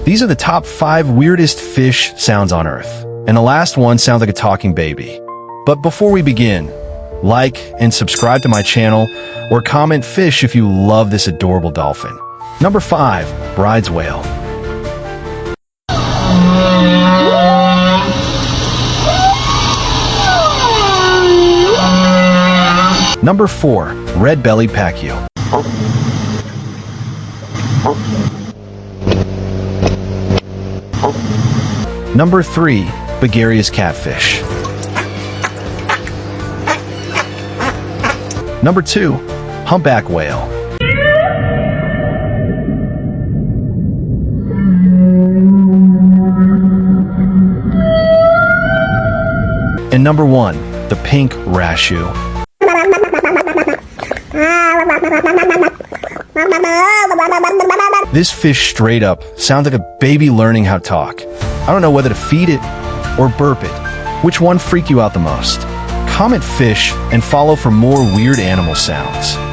These are the top 5 weirdest fish sounds on Earth. And the last one sounds like a talking baby. But before we begin, like and subscribe to my channel or comment fish if you love this adorable dolphin. Number 5. Bride's whale. Number 4. Red-bellied pacquiao. Number 3. Bagarious catfish. Number 2. Humpback whale. And number 1. The pink wrashu. This fish straight up sounds like a baby learning how to talk. I don't know whether to feed it or burp it. Which one freaked you out the most? Comment fish and follow for more weird animal sounds.